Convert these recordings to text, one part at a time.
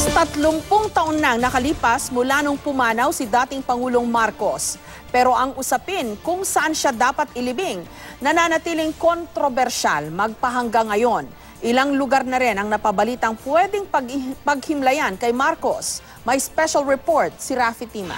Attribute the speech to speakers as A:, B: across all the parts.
A: Halos 30 taon nang nakalipas mula nung pumanaw si dating Pangulong Marcos. Pero ang usapin kung saan siya dapat ilibing, nananatiling kontrobersyal magpahanggang ngayon. Ilang lugar na rin ang napabalitang pwedeng paghimlayan kay Marcos. May special report si Rafi Tima.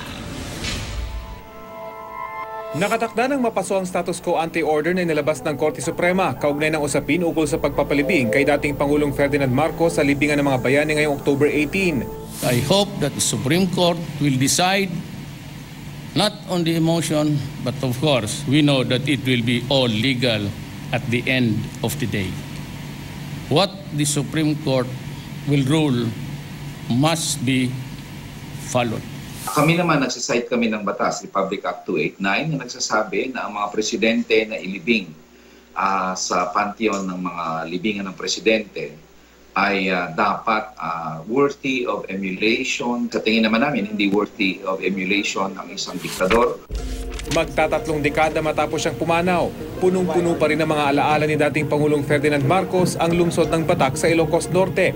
B: Nakatakda ng mapaso ang status quo ante-order na inilabas ng Korte Suprema kaugnay ng usapin ukol sa pagpapalibing kay dating Pangulong Ferdinand Marcos sa libingan ng mga bayani ngayong October 18.
C: I hope that the Supreme Court will decide not on the emotion, but of course, we know that it will be all legal at the end of the day. What the Supreme Court will rule must be followed.
D: Kami naman, nagsasite kami ng batas, Republic Act 289, na nagsasabi na ang mga presidente na ilibing sa pantheon ng mga libingan ng presidente ay dapat worthy of emulation. Sa tingin naman namin, hindi worthy of emulation ang isang diktador.
B: Magtatatlong dekada matapos siyang pumanaw, punong-puno pa rin ang mga alaala ni dating Pangulong Ferdinand Marcos ang lungsod ng Batak sa Ilocos Norte.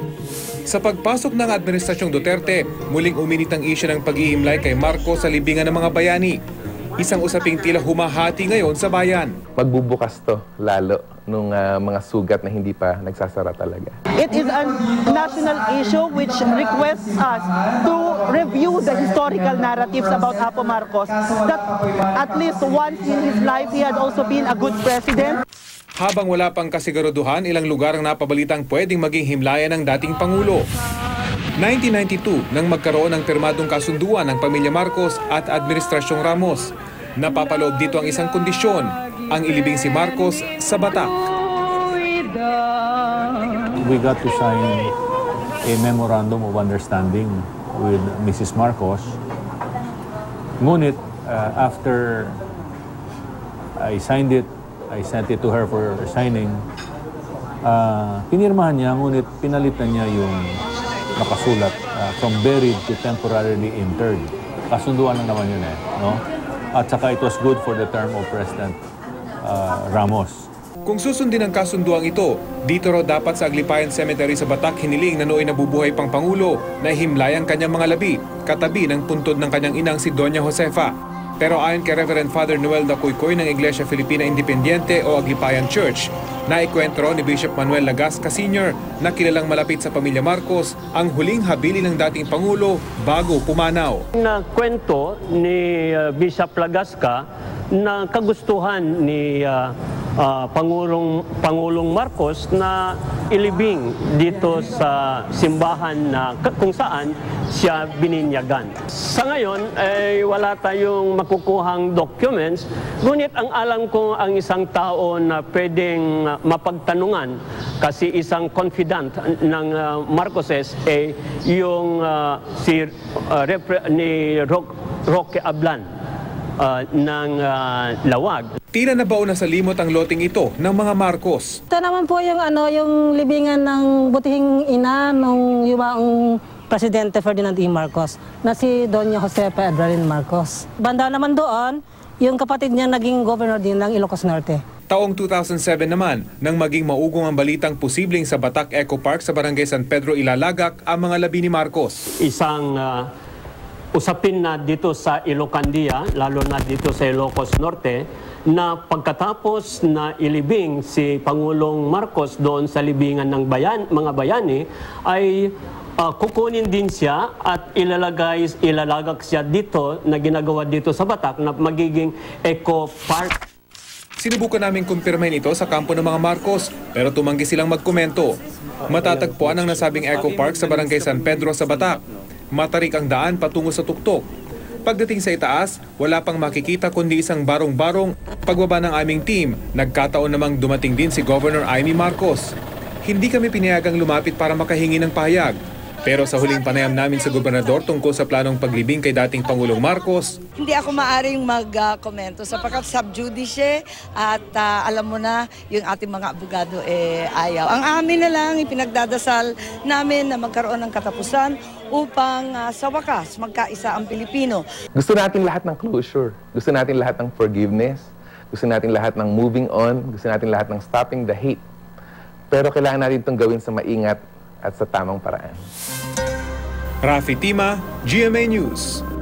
B: Sa pagpasok ng Administrasyong Duterte, muling uminit ang isyu ng paghihimlay kay Marcos sa libingan ng mga bayani. Isang usaping tila humahati ngayon sa bayan.
E: Magbubukas to lalo nung mga sugat na hindi pa nagsasara talaga.
F: It is a national issue which requests us to review the historical narratives about Apo Marcos, that at least once in his life he had also been a good president.
B: Habang wala pang kasiguraduhan, ilang lugar ang napabalitang pwedeng maging himlayan ng dating Pangulo. 1992 nang magkaroon ng pirmadong kasunduan ng pamilya Marcos at Administrasyong Ramos. Napapaloob dito ang isang kondisyon, ang ilibing si Marcos sa Batak.
G: We got to sign a memorandum of understanding with Mrs. Marcos. Ngunit after I signed it, I sent it to her for signing. Pinirmahan niya, ngunit pinalitan niya yung nakasulat from buried to temporarily interred. Kasunduan lang naman yun no? At saka it was good for the term of President Ramos.
B: Kung susundin ang kasunduang ito, dito raw dapat sa Aglipayan Cemetery sa Batak hiniling na nooy nabubuhay pang Pangulo na himlay ang kanyang mga labi, katabi ng puntod ng kanyang inang si Doña Josefa. Pero ayon kay Reverend Father Noel Dacuycoy ng Iglesia Filipina Independiente o Aglipayan Church, naikwentro ni Bishop Manuel Lagasca Sr. na kilalang malapit sa pamilya Marcos ang huling habili ng dating Pangulo bago pumanaw.
H: Kwento ni Bishop Lagasca na kagustuhan ni Pangulong Marcos na ilibing dito sa simbahan na kung saan siya bininyagan. Sa ngayon ay wala tayong makukuhang documents, ngunit ang alam ko ang isang tao na pwedeng mapagtanungan kasi isang confidant ng Marcoses ay yung ni Roque Ablan ng Lawag.
B: Tila nabaon na sa limot ang loting ito ng mga Marcos.
I: Ito naman po yung libingan ng butihing ina nung yung Presidente Ferdinand E. Marcos na si Doña Josefa Edralin Marcos. Banda naman doon, yung kapatid niya naging governor din ng Ilocos Norte.
B: Taong 2007 naman, nang maging maugong ang balitang posibleng sa Batak Eco Park sa Barangay San Pedro ilalagak ang mga labi ni Marcos.
H: Isang usapin na dito sa Ilocandia, lalo na dito sa Ilocos Norte, na pagkatapos na ilibing si Pangulong Marcos doon sa libingan ng mga bayani, ay kukunin din siya at ilalagak siya dito na ginagawa dito sa Batak na magiging Eco Park.
B: Sinubukan namin kumpirmahin ito sa kampo ng mga Marcos pero tumanggi silang magkomento. Matatagpuan ang nasabing Eco Park sa Barangay San Pedro sa Batak. Matarik ang daan patungo sa tuktok. Pagdating sa itaas, wala pang makikita kundi isang barong-barong. Pagbaba ng aming team, nagkataon namang dumating din si Governor Amy Marcos. Hindi kami pinayagang lumapit para makahingi ng pahayag. Pero sa huling panayam namin sa gobernador tungkol sa planong paglibing kay dating Pangulong Marcos,
J: hindi ako maaring mag-komento sapagkat sub judice at alam mo na yung ating mga abogado ayaw. Ang amin na lang ipinagdadasal namin na magkaroon ng katapusan upang sa wakas magkaisa ang Pilipino.
E: Gusto natin lahat ng closure, gusto natin lahat ng forgiveness, gusto natin lahat ng moving on, gusto natin lahat ng stopping the hate. Pero kailangan natin itong gawin sa maingat at sa tamang paraan.
B: Rafi Tima, GMA News.